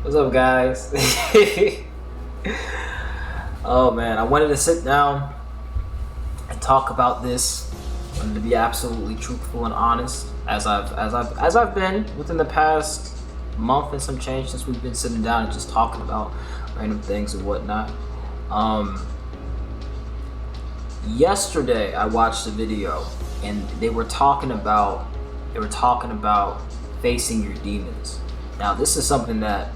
What's up, guys? Oh man, I wanted to sit down and talk about this. I wanted to be absolutely truthful and honest, as I've been within the past month and some change since we've been sitting down and just talking about random things and whatnot. Yesterday I watched a video and they were talking about facing your demons. Now this is something that,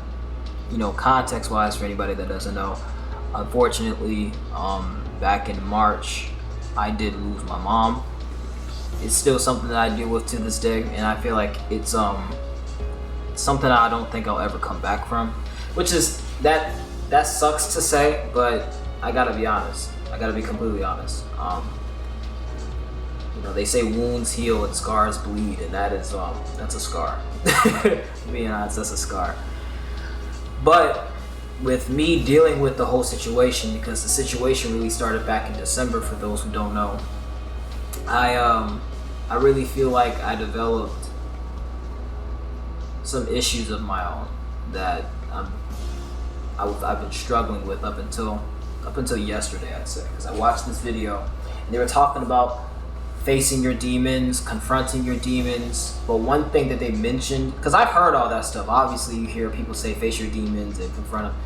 context wise, for anybody that doesn't know, unfortunately, back in March, I did lose my mom. It's still something that I deal with to this day, and I feel like it's something I don't think I'll ever come back from. Which is that sucks to say, but I gotta be honest. I gotta be completely honest. They say wounds heal and scars bleed, and that's a scar. Being honest, that's a scar. But with me dealing with the whole situation, because the situation really started back in December, for those who don't know, I really feel like I developed some issues of my own that I've been struggling with up until yesterday, I'd say, because I watched this video and they were talking about facing your demons, confronting your demons. But one thing that they mentioned, because I've heard all that stuff, obviously you hear people say face your demons and confront them.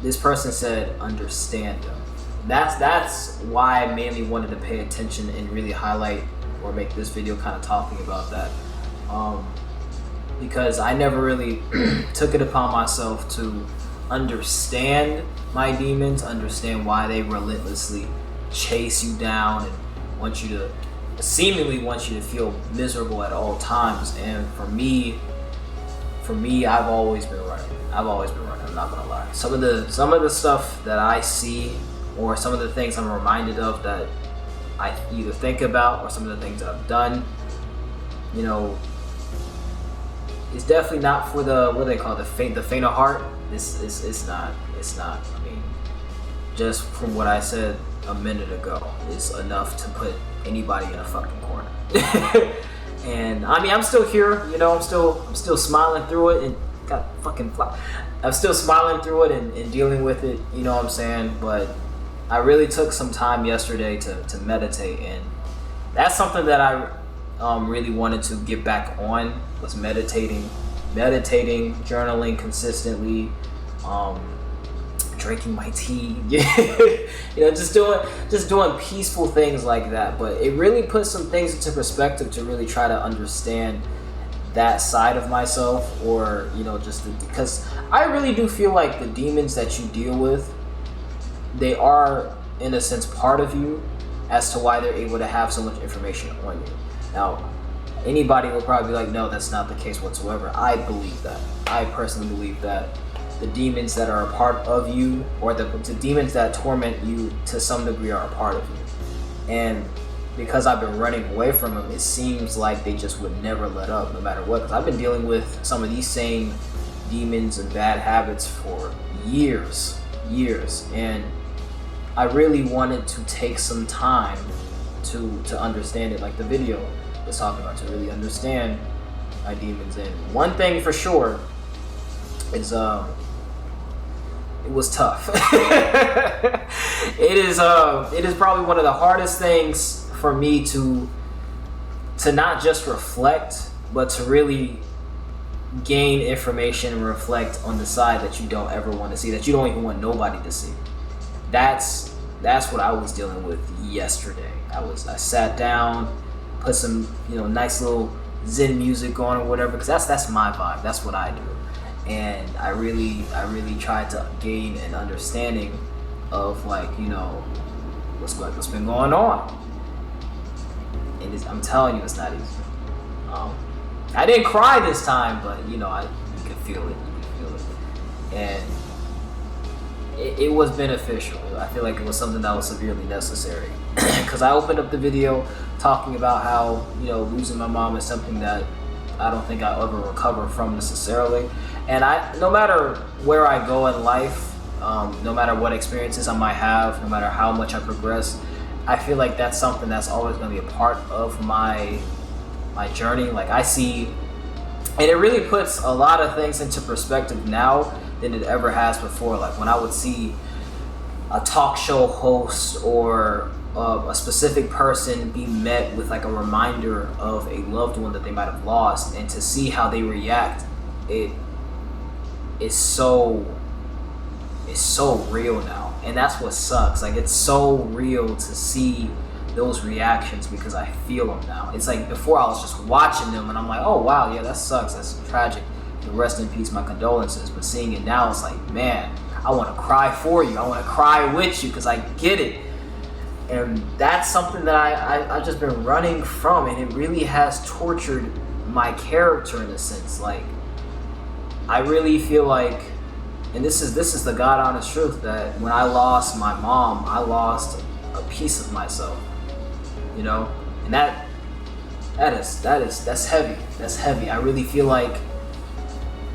This person said understand them. That's why I mainly wanted to pay attention and really highlight or make this video kind of talking about that, because I never really took it upon myself to understand my demons, understand why they relentlessly chase you down and seemingly want you to feel miserable at all times. And for me, I've always been running. I'm not gonna lie. Some of the stuff that I see, or some of the things I'm reminded of that I either think about, or some of the things that I've done, it's definitely not for the, what do they call it, the faint of heart. It's not. I mean, just from what I said a minute ago is enough to put anybody in a fucking corner. And I mean, I'm still here, I'm still smiling through it, and got fucking fly. I'm still smiling through it and dealing with it, you know what I'm saying? But I really took some time yesterday to meditate, and that's something that I really wanted to get back on, was meditating, journaling consistently, drinking my tea, just doing peaceful things like that. But it really puts some things into perspective to really try to understand that side of myself, or because I really do feel like the demons that you deal with, they are in a sense part of you, as to why they're able to have so much information on you. Now, anybody will probably be like, no, that's not the case whatsoever. I believe that. I personally believe that the demons that are a part of you, or the demons that torment you to some degree, are a part of you. And because I've been running away from them, it seems like they just would never let up, no matter what. Because I've been dealing with some of these same demons and bad habits for years. And I really wanted to take some time to understand it, like the video was talking about, to really understand my demons. And one thing for sure is it was tough. It is probably one of the hardest things for me to not just reflect, but to really gain information and reflect on the side that you don't ever want to see, that you don't even want nobody to see. That's what I was dealing with yesterday. I sat down, put some nice little Zen music on or whatever, because that's my vibe. That's what I do. And I really tried to gain an understanding of what's been going on. And I'm telling you, it's not easy. I didn't cry this time, but you could feel it. And it was beneficial. I feel like it was something that was severely necessary, because I opened up the video talking about how losing my mom is something that I don't think I'll ever recover from necessarily. And no matter where I go in life, no matter what experiences I might have, no matter how much I progress, I feel like that's something that's always going to be a part of my journey. Like I see And it really puts a lot of things into perspective now than it ever has before. Like when I would see a talk show host or a specific person be met with like a reminder of a loved one that they might have lost, and to see how they react, it's so real now. And that's what sucks. Like, it's so real to see those reactions because I feel them now. It's like before I was just watching them and I'm like, oh wow, yeah, that sucks, that's tragic, rest in peace, my condolences. But seeing it now, it's like, man, I want to cry for you, I want to cry with you because I get it. And that's something that I've just been running from, and it really has tortured my character in a sense. Like, I really feel like, and this is the God honest truth, that when I lost my mom, I lost a piece of myself, you know. And that's heavy. That's heavy. I really feel like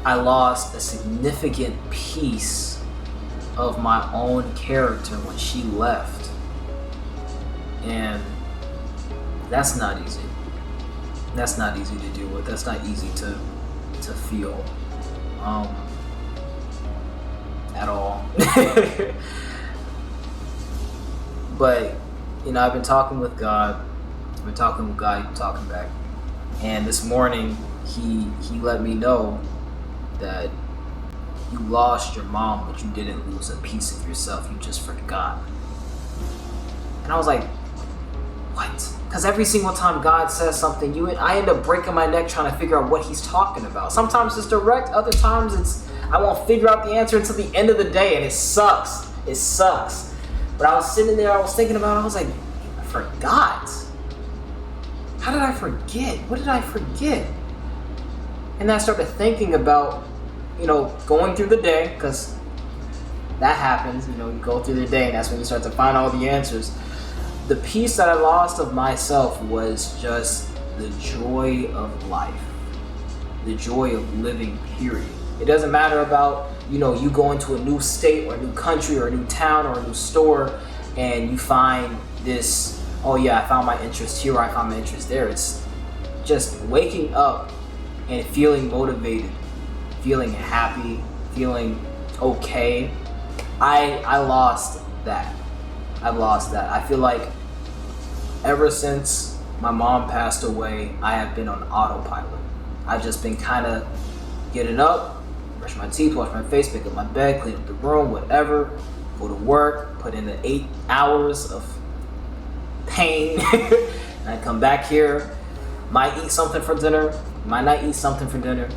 I lost a significant piece of my own character when she left. And that's not easy. That's not easy to deal with. That's not easy to feel at all. But, you know, I've been talking with God. I've been talking with God, he's talking back. And this morning, he let me know that you lost your mom, but you didn't lose a piece of yourself. You just forgot. And I was like, what? Because every single time God says something, I end up breaking my neck trying to figure out what he's talking about. Sometimes it's direct, other times I won't figure out the answer until the end of the day, and it sucks. It sucks. But I was sitting there, I was thinking about it, I was like, I forgot. How did I forget? What did I forget? And then I started thinking about, you know, going through the day, because that happens, you know, you go through the day and that's when you start to find all the answers. The piece that I lost of myself was just the joy of life, the joy of living, period. It doesn't matter about, you know, you going to a new state or a new country or a new town or a new store and you find this, oh yeah, I found my interest here, or I found my interest there. It's just waking up and feeling motivated, feeling happy, feeling okay. I lost that. I've lost that. I feel like ever since my mom passed away, I have been on autopilot. I've just been kind of getting up, brush my teeth, wash my face, pick up my bed, clean up the room, whatever, go to work, put in the 8 hours of pain, and I come back here, might eat something for dinner, might not eat something for dinner,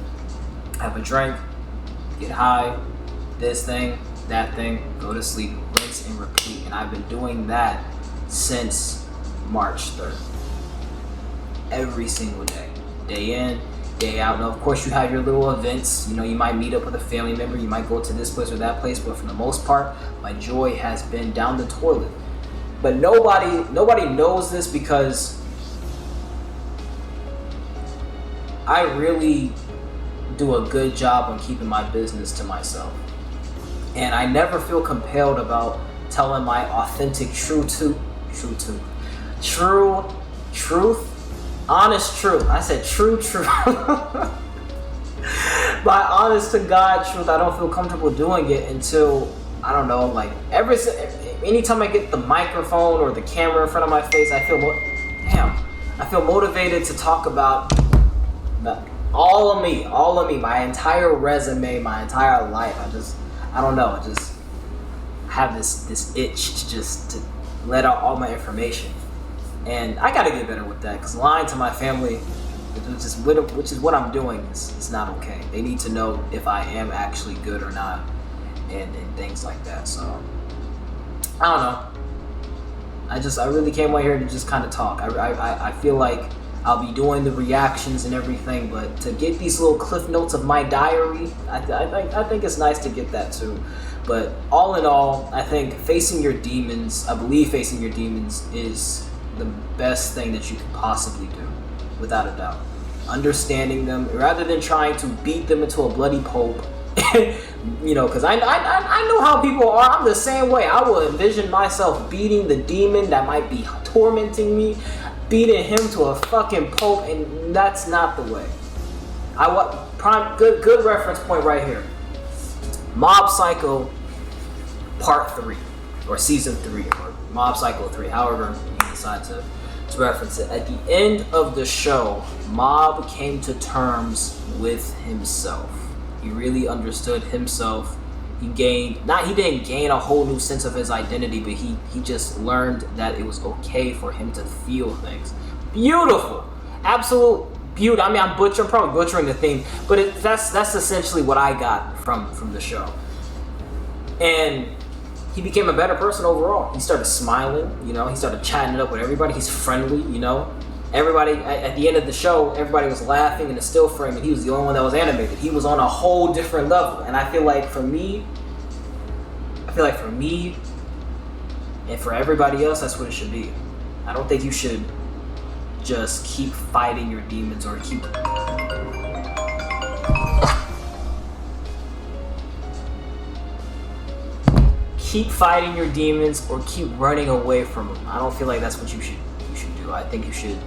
have a drink, get high, this thing, that thing, go to sleep, rinse and repeat. And I've been doing that since March 3rd. Every single day. Day in, day out. Now, of course, you have your little events. You know, you might meet up with a family member. You might go to this place or that place. But for the most part, my joy has been down the toilet. But nobody knows this because I really do a good job on keeping my business to myself. And I never feel compelled about telling my authentic honest truth. I said true truth. My honest to God truth, I don't feel comfortable doing it until, I don't know, like anytime I get the microphone or the camera in front of my face, I feel motivated to talk about all of me, my entire resume, my entire life. I don't know, I just have this itch to let out all my information. And I gotta get better with that, because lying to my family, which is what I'm doing, it's not okay. They need to know if I am actually good or not, and things like that. So, I don't know. I really came out here to just kind of talk. I feel like I'll be doing the reactions and everything, but to get these little cliff notes of my diary, I think it's nice to get that too. But all in all, I think facing your demons, I believe facing your demons is the best thing that you can possibly do, without a doubt. Understanding them, rather than trying to beat them into a bloody pulp, you know, because I know how people are. I'm the same way. I will envision myself beating the demon that might be tormenting me, beating him to a fucking pulp, and that's not the way. Good reference point right here. Mob Psycho Part 3 or Season 3 or Mob Psycho 3, however you decide to reference it. At the end of the show, Mob came to terms with himself. He really understood himself. He didn't gain a whole new sense of his identity, but he just learned that it was okay for him to feel things. Beautiful. Absolute beauty. I mean, I'm probably butchering the theme, but that's essentially what I got from the show. And he became a better person overall. He started smiling, he started chatting it up with everybody. He's friendly, Everybody, at the end of the show, everybody was laughing in the still frame, and he was the only one that was animated. He was on a whole different level. And I feel like for me, and for everybody else, that's what it should be. I don't think you should just keep fighting your demons or keep fighting your demons or keep running away from them. I don't feel like that's what you should do. I think you should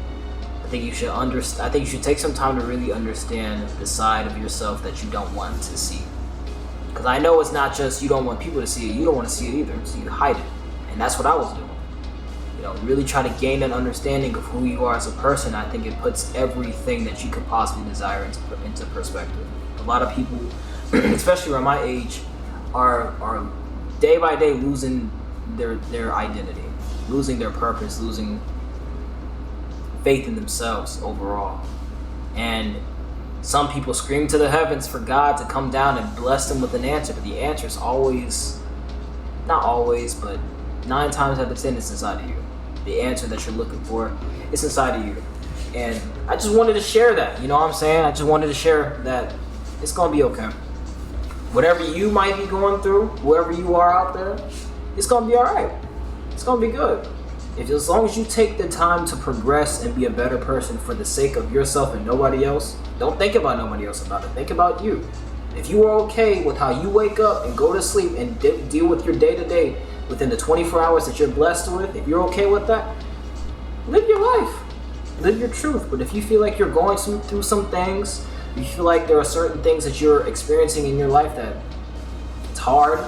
take some time to really understand the side of yourself that you don't want to see. Because I know it's not just you don't want people to see it, you don't want to see it either, so you hide it. And that's what I was doing. Really try to gain an understanding of who you are as a person. I think it puts everything that you could possibly desire into perspective. A lot of people, especially around my age, are day by day losing their identity, losing their purpose, losing faith in themselves overall. And some people scream to the heavens for God to come down and bless them with an answer, but the answer is always, not always, but 9 times out of 10 it's inside of you. The answer that you're looking for is inside of you. And I just wanted to share that, you know what I'm saying? I just wanted to share that it's gonna be okay. Whatever you might be going through, whoever you are out there, it's gonna be alright. It's gonna be good. As long as you take the time to progress and be a better person for the sake of yourself and nobody else, don't think about nobody else about it. Think about you. If you are okay with how you wake up and go to sleep and deal with your day-to-day within the 24 hours that you're blessed with, if you're okay with that, live your life. Live your truth. But if you feel like you're going through some things, you feel like there are certain things that you're experiencing in your life that it's hard,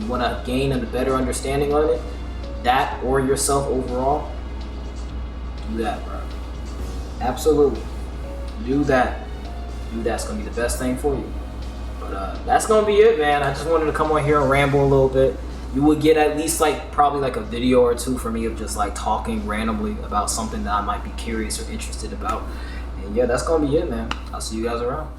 you want to gain a better understanding of it, that or yourself overall, do that, bro. Absolutely. Do that. That's going to be the best thing for you. But that's going to be it, man. I just wanted to come on here and ramble a little bit. You would get at least probably a video or two from me of just talking randomly about something that I might be curious or interested about. And yeah, that's going to be it, man. I'll see you guys around.